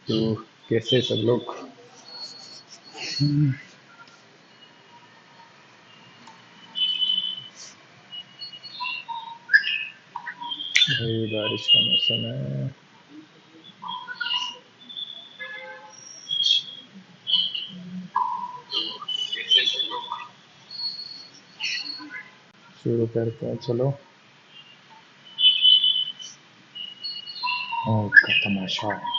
तो कैसे सब लोग? भाई बारिश का मौसम है। शुरू करते हैं, चलो। और का तमाशा।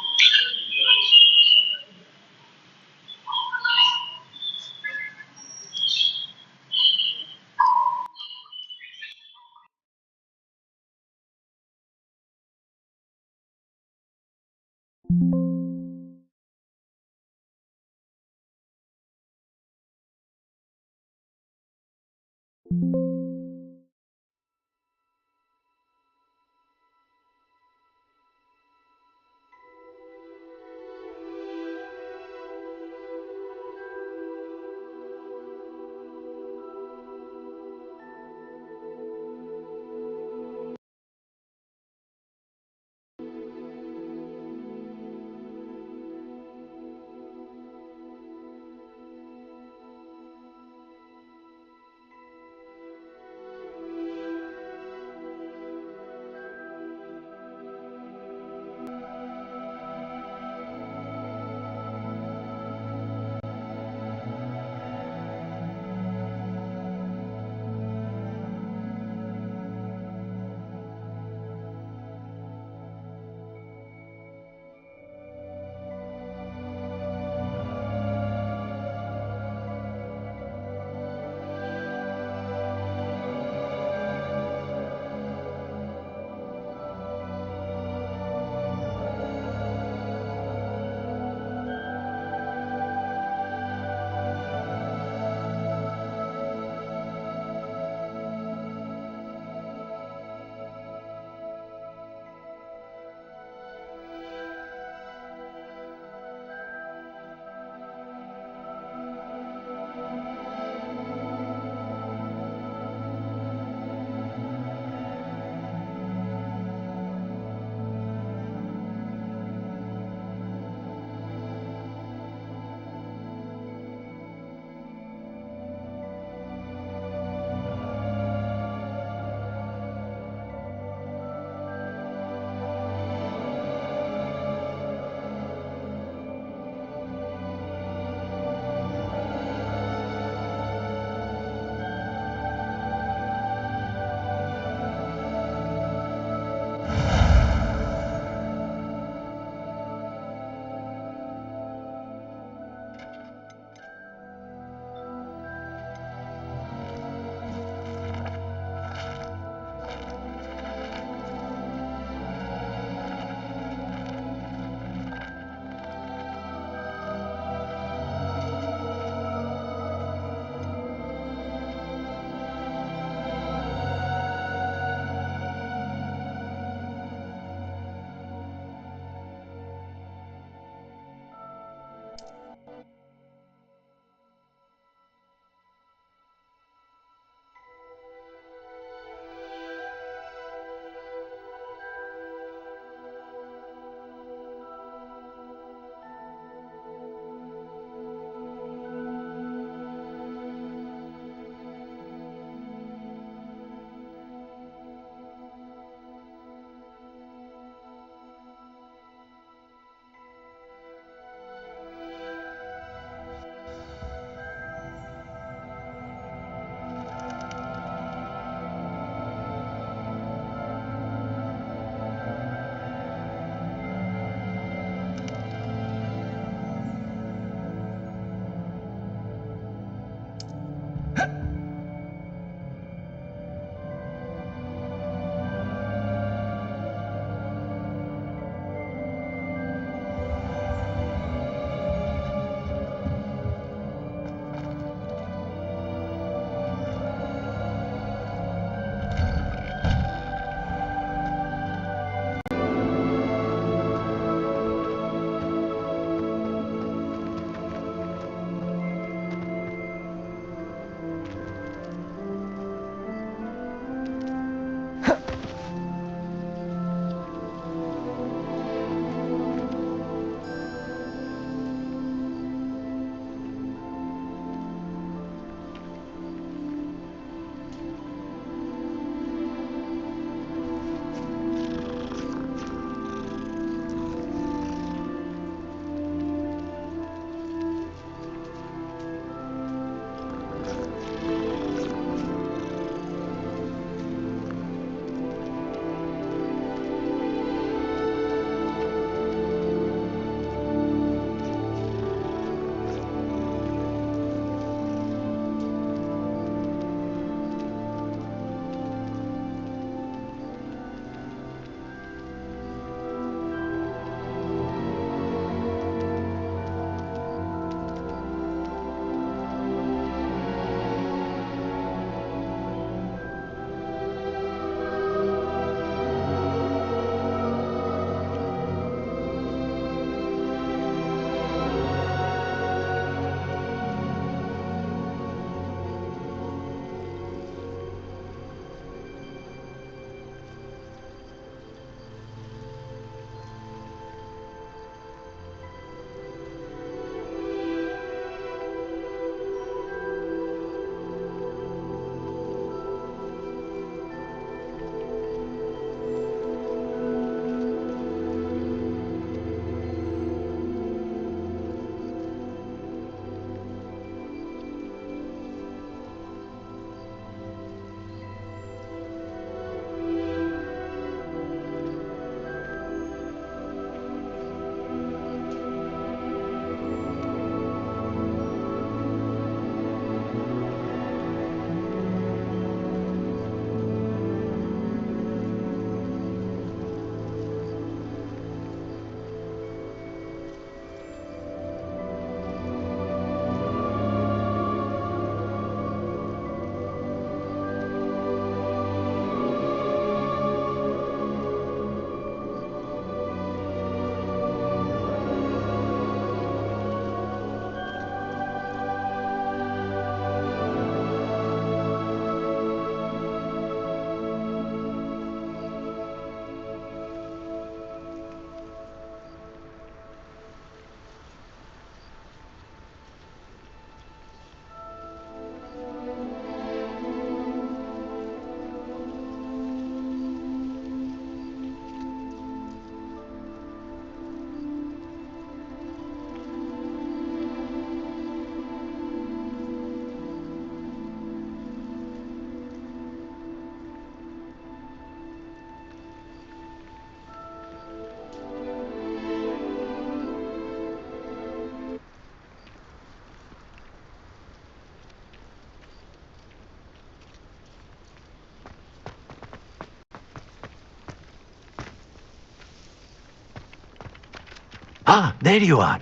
Ah, there you are.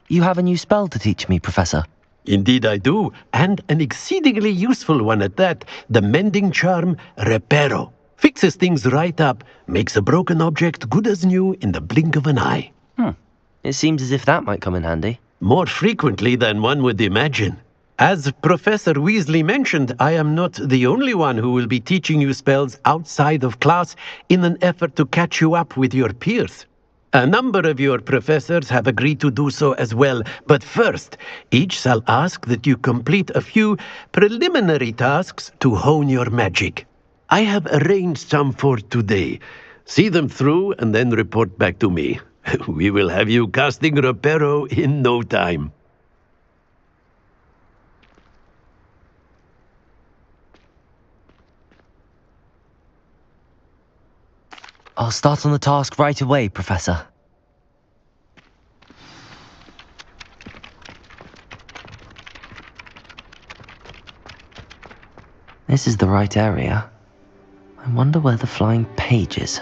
You have a new spell to teach me, Professor. Indeed I do, and an exceedingly useful one at that. The mending charm, Reparo. Fixes things right up, makes a broken object good as new in the blink of an eye. It seems as if that might come in handy. More frequently than one would imagine. As Professor Weasley mentioned, I am not the only one who will be teaching you spells outside of class in an effort to catch you up with your peers. A number of your professors have agreed to do so as well, but first, each shall ask that you complete a few preliminary tasks to hone your magic. I have arranged some for today. See them through and then report back to me. We will have you casting Reparo in no time. I'll start on the task right away, Professor. This is the right area. I wonder where the flying page is.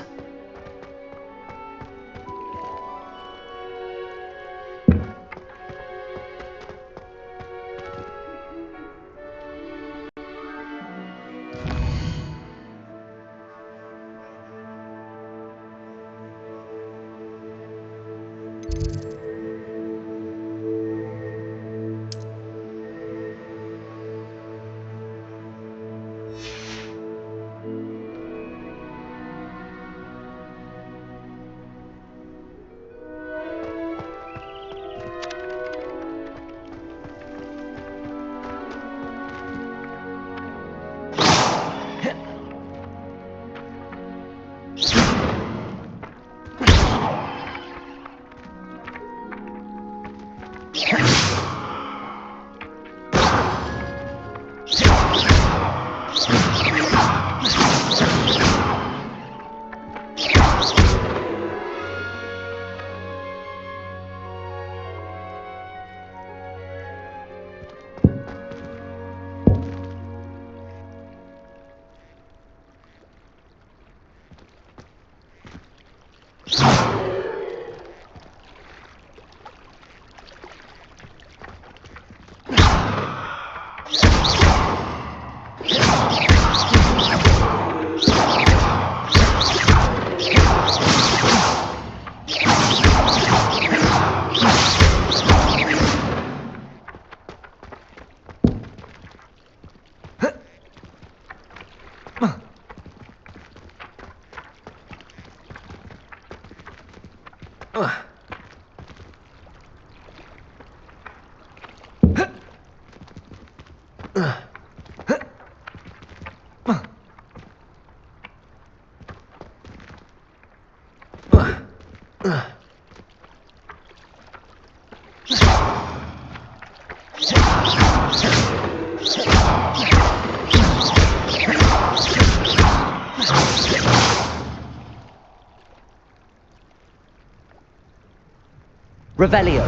Revelio.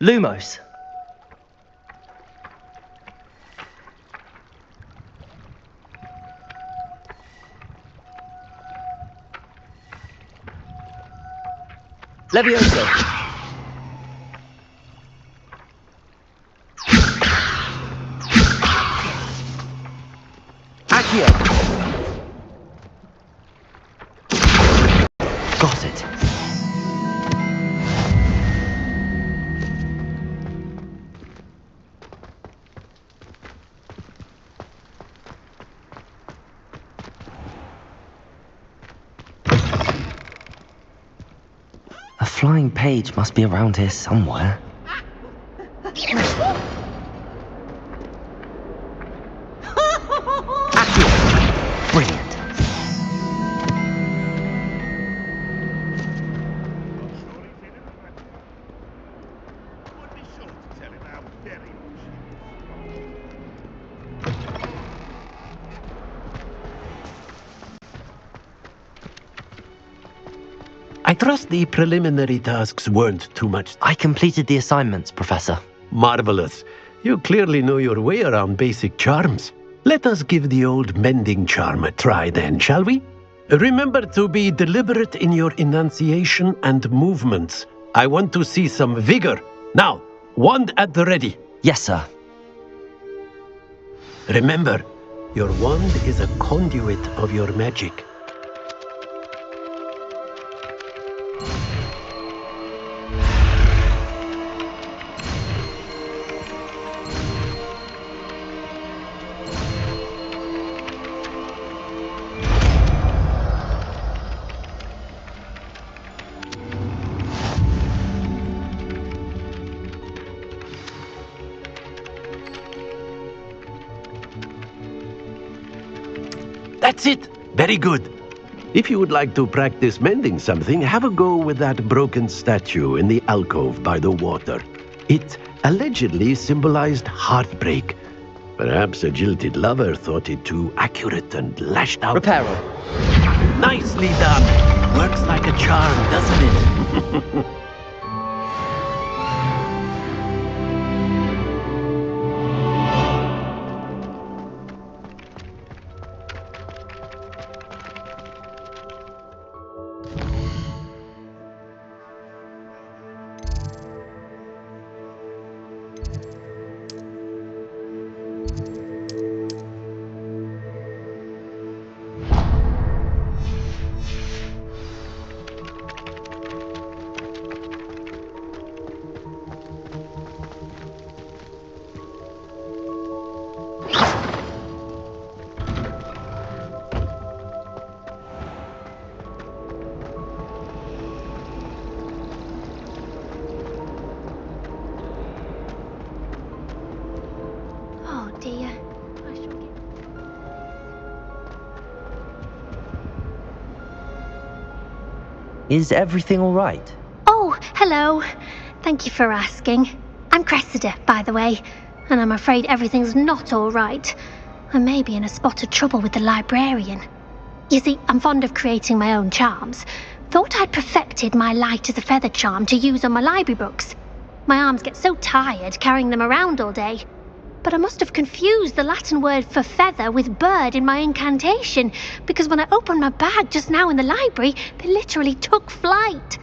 Lumos. Levioso. Accio. Got it. A flying page must be around here somewhere. Accio. Brilliant. I trust the preliminary tasks weren't too much. I completed the assignments, Professor. Marvelous. You clearly know your way around basic charms. Let us give the old mending charm a try then, shall we? Remember to be deliberate in your enunciation and movements. I want to see some vigor. Now, wand at the ready. Yes, sir. Remember, your wand is a conduit of your magic. That's it! Very good. If you would like to practice mending something, have a go with that broken statue in the alcove by the water. It allegedly symbolized heartbreak. Perhaps a jilted lover thought it too accurate and lashed out. Reparo. Nicely done! Works like a charm, doesn't it? Oh dear. I shall get... Is everything all right? Oh, hello. Thank you for asking. I'm Cressida, by the way, and I'm afraid everything's not all right. I may be in a spot of trouble with the librarian. You see, I'm fond of creating my own charms. Thought I'd perfected my light as a feather charm to use on my library books. My arms get so tired carrying them around all day. But I must have confused the Latin word for feather with bird in my incantation, because when I opened my bag just now in the library, they literally took flight.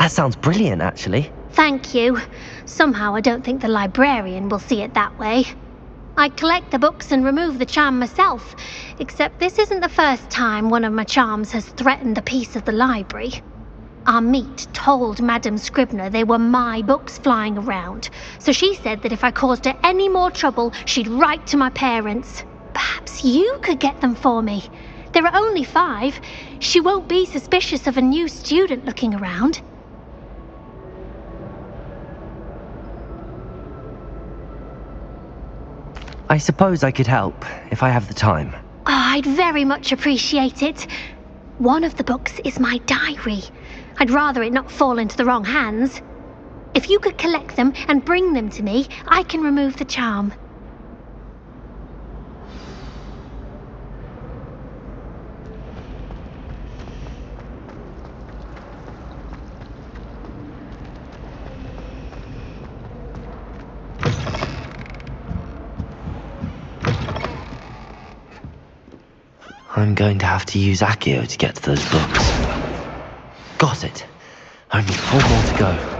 That sounds brilliant, actually. Thank you. Somehow I don't think the librarian will see it that way. I collect the books and remove the charm myself, except this isn't the first time one of my charms has threatened the peace of the library. Our meet told Madame Scribner they were my books flying around, so she said that if I caused her any more trouble, she'd write to my parents. Perhaps you could get them for me. There are only 5. She won't be suspicious of a new student looking around. I suppose I could help, if I have the time. Oh, I'd very much appreciate it. One of the books is my diary. I'd rather it not fall into the wrong hands. If you could collect them and bring them to me, I can remove the charm. I'm going to have to use Accio to get to those books. Got it. Only 4 more to go.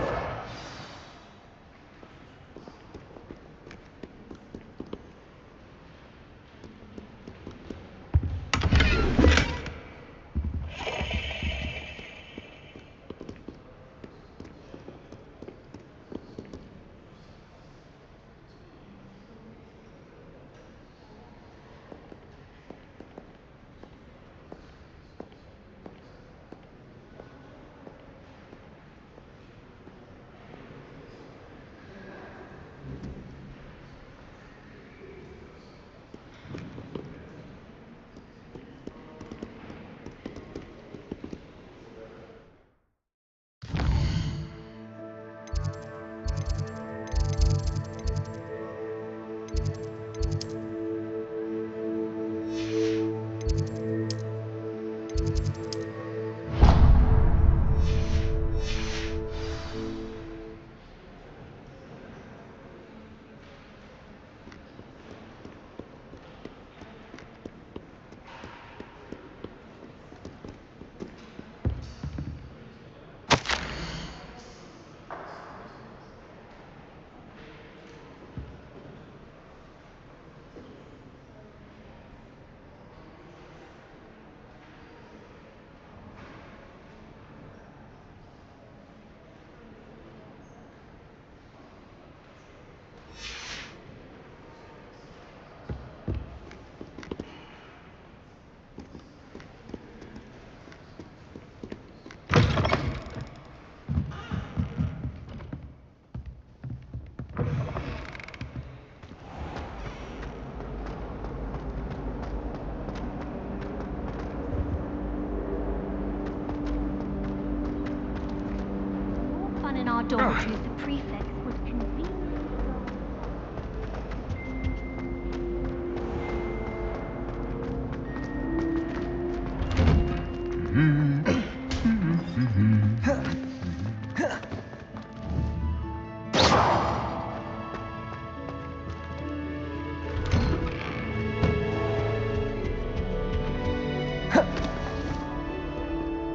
everyone in our dormitories the prefix would convene.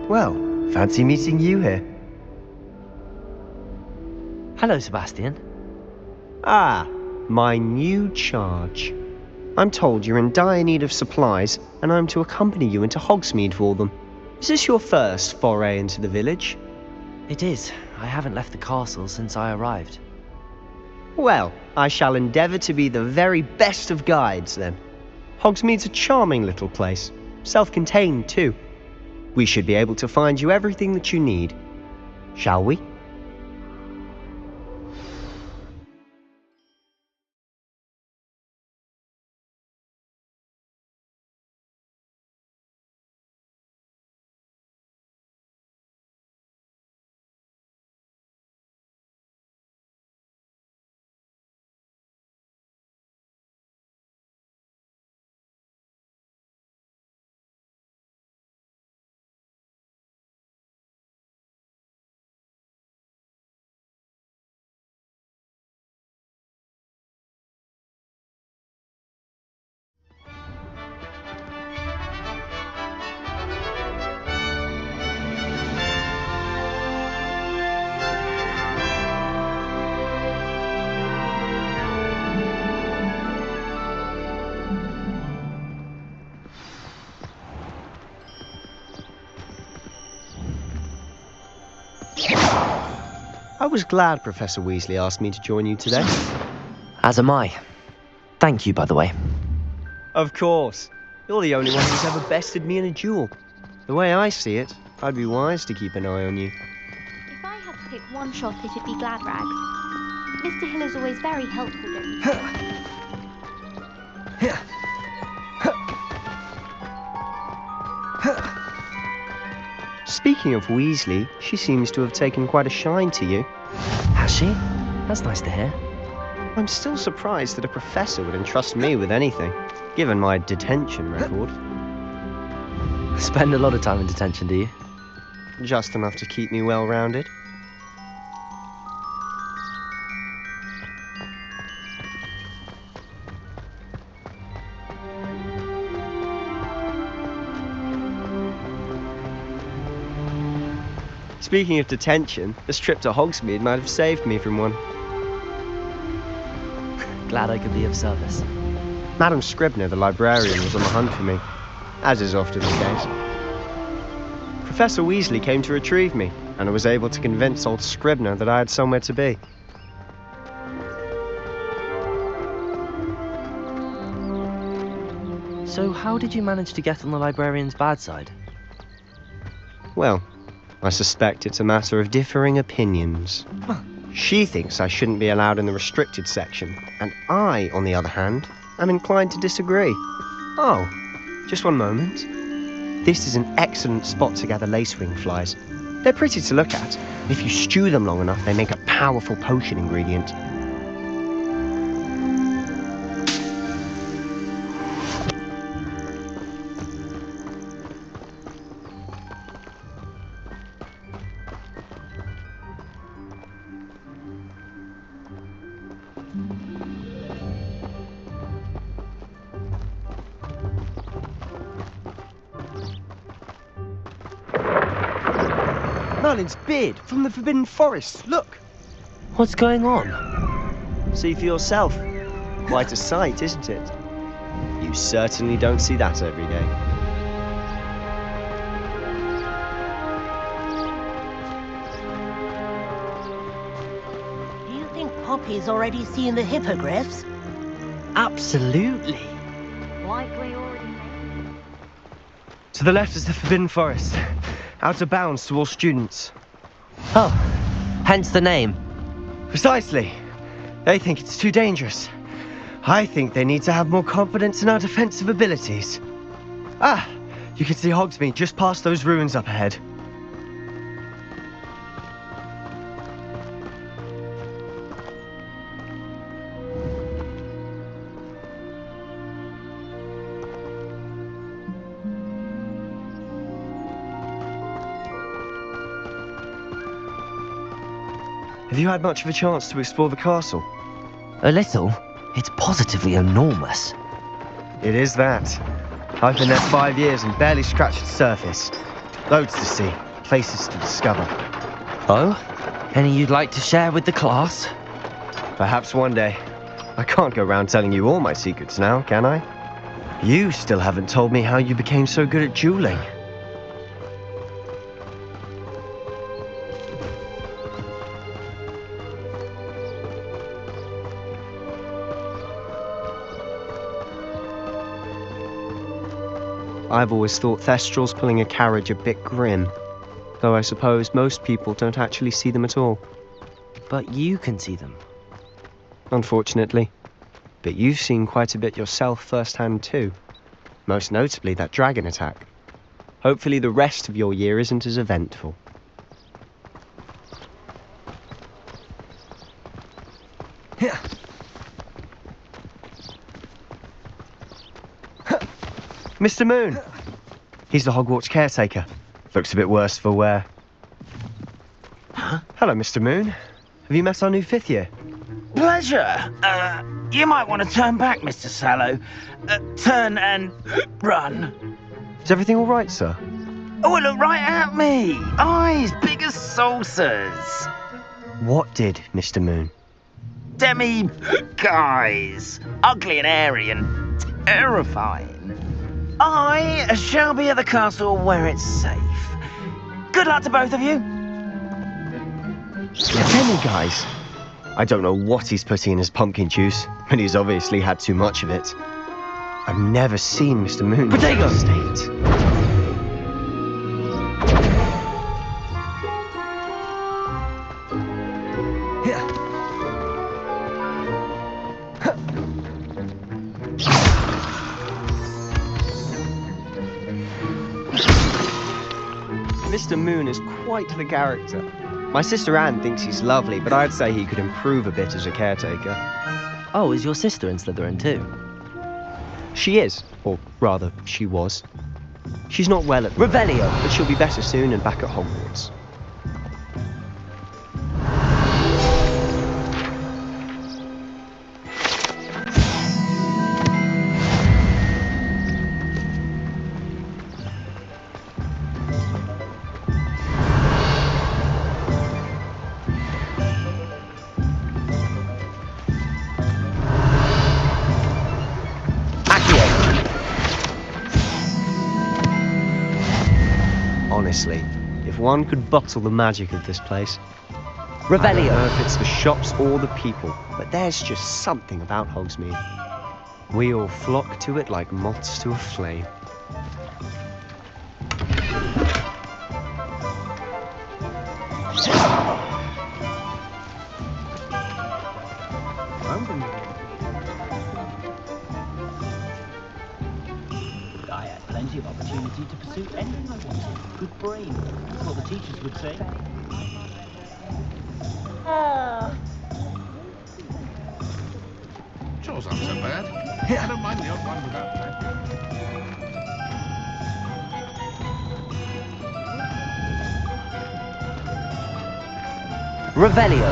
Well, fancy meeting you here. Hello, Sebastian. Ah, my new charge. I'm told you're in dire need of supplies, and I'm to accompany you into Hogsmeade for them. Is this your first foray into the village? It is. I haven't left the castle since I arrived. Well, I shall endeavour to be the very best of guides, then. Hogsmeade's a charming little place, self-contained too. We should be able to find you everything that you need. Shall we? I was glad Professor Weasley asked me to join you today. As am I. Thank you, by the way. Of course. You're the only one who's ever bested me in a duel. The way I see it, I'd be wise to keep an eye on you. If I had to pick one shot, it'd be Glad Rags. Mr. Hill is always very helpful, don't you think? Speaking of Weasley, she seems to have taken quite a shine to you. Has she? That's nice to hear. I'm still surprised that a professor would entrust me with anything, given my detention record. Spend a lot of time in detention, do you? Just enough to keep me well-rounded. Speaking of detention, this trip to Hogsmeade might have saved me from one. Glad I could be of service. Madam Scribner, the librarian, was on the hunt for me, as is often the case. Professor Weasley came to retrieve me, and I was able to convince old Scribner that I had somewhere to be. So how did you manage to get on the librarian's bad side? Well, I suspect it's a matter of differing opinions. She thinks I shouldn't be allowed in the restricted section, and I, on the other hand, am inclined to disagree. Oh, just one moment. This is an excellent spot to gather lacewing flies. They're pretty to look at. If you stew them long enough, they make a powerful potion ingredient. Merlin's beard from the Forbidden Forest. Look! What's going on? See for yourself. Quite a sight, isn't it? You certainly don't see that every day. Do you think Poppy's already seen the hippogriffs? Absolutely. Likely already made. To the left is the Forbidden Forest. Out of bounds to all students. Oh, hence the name. Precisely. They think it's too dangerous. I think they need to have more confidence in our defensive abilities. Ah, you can see Hogsmeade just past those ruins up ahead. Have you had much of a chance to explore the castle? A little. It's positively enormous. It is that. I've been there 5 years and barely scratched the surface. Loads to see, places to discover. Oh? Any you'd like to share with the class? Perhaps one day. I can't go around telling you all my secrets now, can I? You still haven't told me how you became so good at dueling. I've always thought Thestrals pulling a carriage a bit grim, though I suppose most people don't actually see them at all. But you can see them. Unfortunately. But you've seen quite a bit yourself firsthand too. Most notably that dragon attack. Hopefully the rest of your year isn't as eventful. Mr. Moon! He's the Hogwarts caretaker. Looks a bit worse for wear. Huh? Hello, Mr. Moon. Have you met our new 5th year? Pleasure. You might want to turn back, Mr. Sallow. Turn and run. Is everything all right, sir? Oh, look right at me. Eyes big as saucers. What did, Mr. Moon? Guys. Ugly and airy and terrifying. I shall be at the castle where it's safe. Good luck to both of you. Guys. I don't know what he's putting in his pumpkin juice, but he's obviously had too much of it. I've never seen Mr. Moon in this state. Mr. Moon is quite the character. My sister Anne thinks he's lovely, but I'd say he could improve a bit as a caretaker. Oh, is your sister in Slytherin too? She is, or rather, she was. She's not well at the moment, Revelio! but she'll be better soon and back at Hogwarts. Honestly, if one could bottle the magic of this place. I don't know if it's the shops or the people, but there's just something about Hogsmeade. We all flock to it like moths to a flame. I had plenty of opportunity to pursue anything I wanted. Good brain, that's what the teachers would say. Chores aren't so bad. I don't mind the odd one without that. Revelio!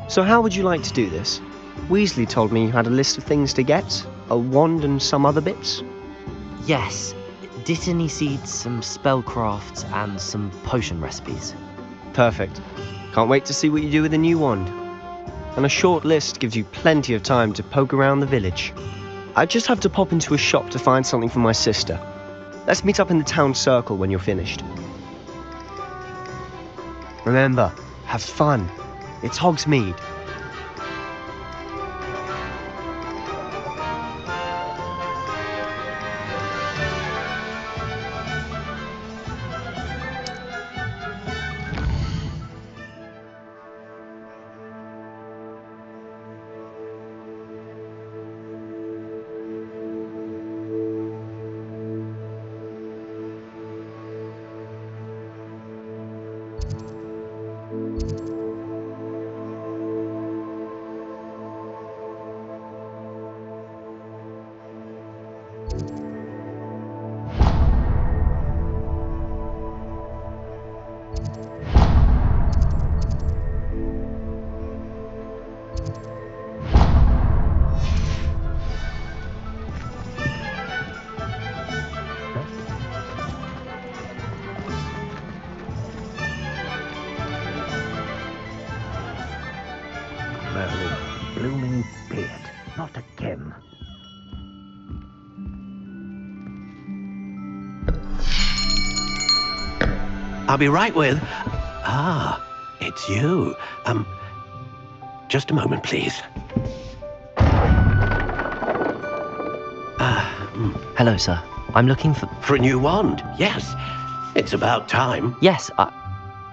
So how would you like to do this? Weasley told me you had a list of things to get, a wand and some other bits. Yes. Dittany seeds, some spellcrafts, and some potion recipes. Perfect. Can't wait to see what you do with the new wand. And a short list gives you plenty of time to poke around the village. I just have to pop into a shop to find something for my sister. Let's meet up in the town circle when you're finished. Remember, have fun. It's Hogsmeade. I'll be right with... Ah, it's you. Just a moment, please. Hello, sir. I'm looking for... For a new wand, yes. It's about time. Yes,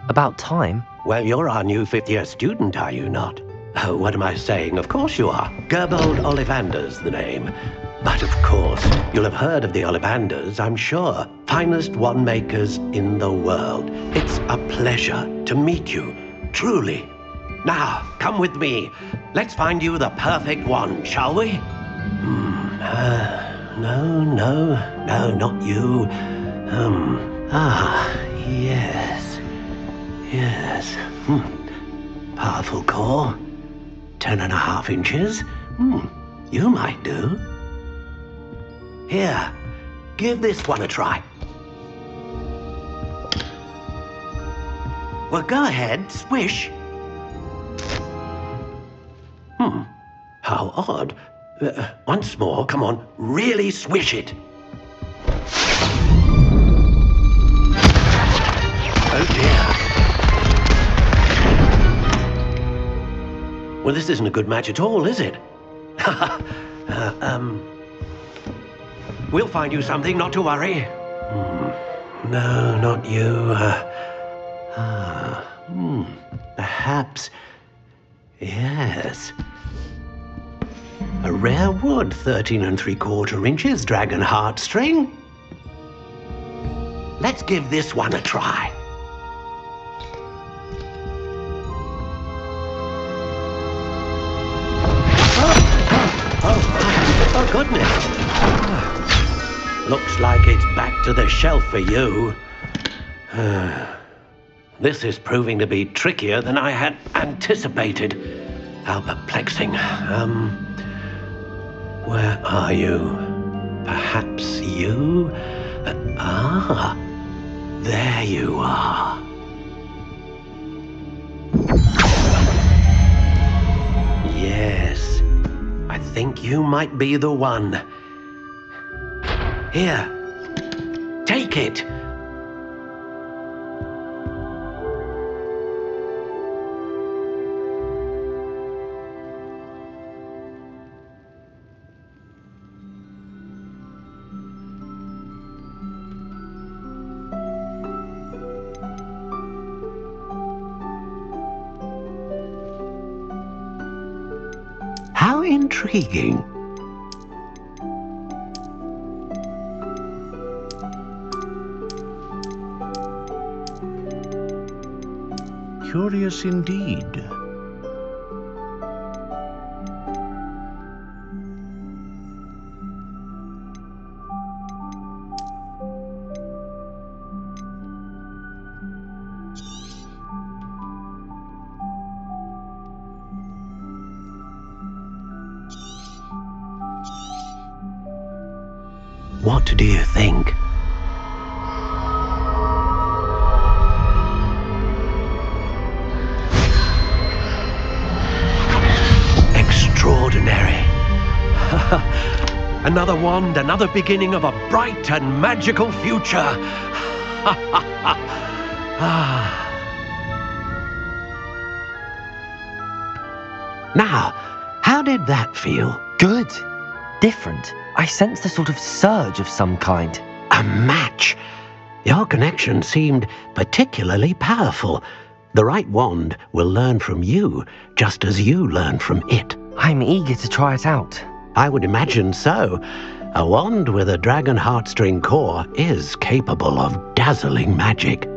about time? Well, you're our new fifth-year student, are you not? Oh, what am I saying? Of course you are. Gerbold Ollivander's the name. But of course, you'll have heard of the Ollivanders, I'm sure. Finest wand makers in the world. It's a pleasure to meet you, truly. Now, come with me. Let's find you the perfect wand, shall we? No, not you. Yes. Powerful core. 10.5 inches. You might do. Here, give this one a try. Well, go ahead, swish. How odd. Once more, come on, really swish it. Oh dear. Well, this isn't a good match at all, is it? We'll find you something, not to worry. No, not you. Perhaps... Yes. A rare wood, 13 3/4 inches, dragon heartstring. Let's give this one a try. Oh, goodness. Looks like it's back to the shelf for you. This is proving to be trickier than I had anticipated. How perplexing. Where are you? Perhaps you? There you are. Yes, I think you might be the one. Here, take it. How intriguing. Curious indeed. What do you think? Extraordinary. Another wand, another beginning of a bright and magical future. Now, how did that feel? Good. Different. I sensed a sort of surge of some kind. A match. Your connection seemed particularly powerful. The right wand will learn from you, just as you learn from it. I'm eager to try it out. I would imagine so. A wand with a dragon heartstring core is capable of dazzling magic.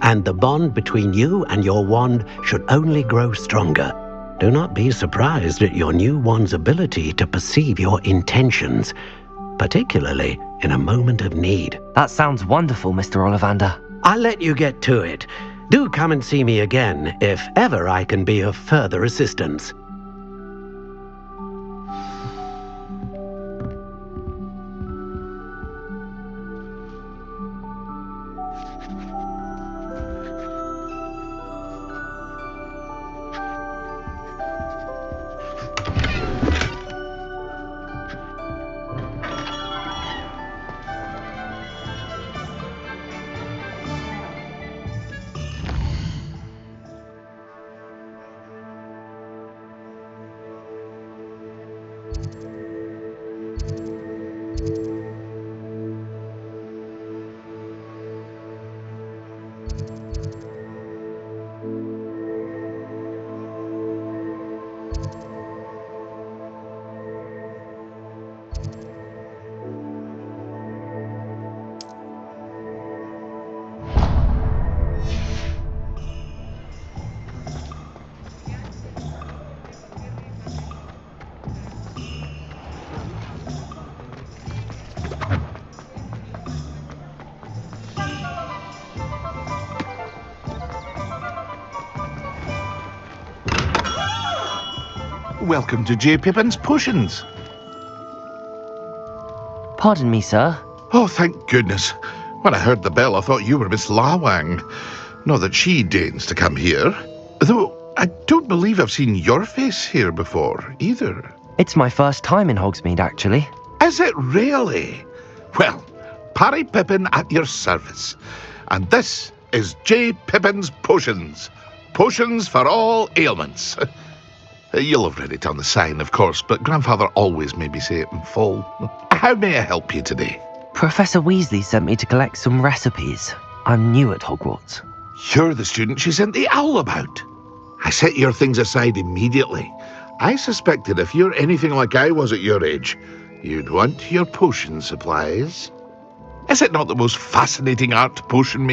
And the bond between you and your wand should only grow stronger. Do not be surprised at your new wand's ability to perceive your intentions, particularly in a moment of need. That sounds wonderful, Mr. Ollivander. I'll let you get to it. Do come and see me again if ever I can be of further assistance. Welcome to J. Pippin's Potions. Pardon me, sir. Oh, thank goodness. When I heard the bell, I thought you were Miss Lawang. Not that she deigns to come here. Though I don't believe I've seen your face here before, either. It's my first time in Hogsmeade, actually. Is it really? Well, Parry Pippin at your service. And this is J. Pippin's Potions. Potions for all ailments. You'll have read it on the sign, of course, but Grandfather always made me say it in full. How may I help you today? Professor Weasley sent me to collect some recipes. I'm new at Hogwarts. You're the student she sent the owl about. I set your things aside immediately. I suspected if you're anything like I was at your age, you'd want your potion supplies. Is it not the most fascinating art, potion making?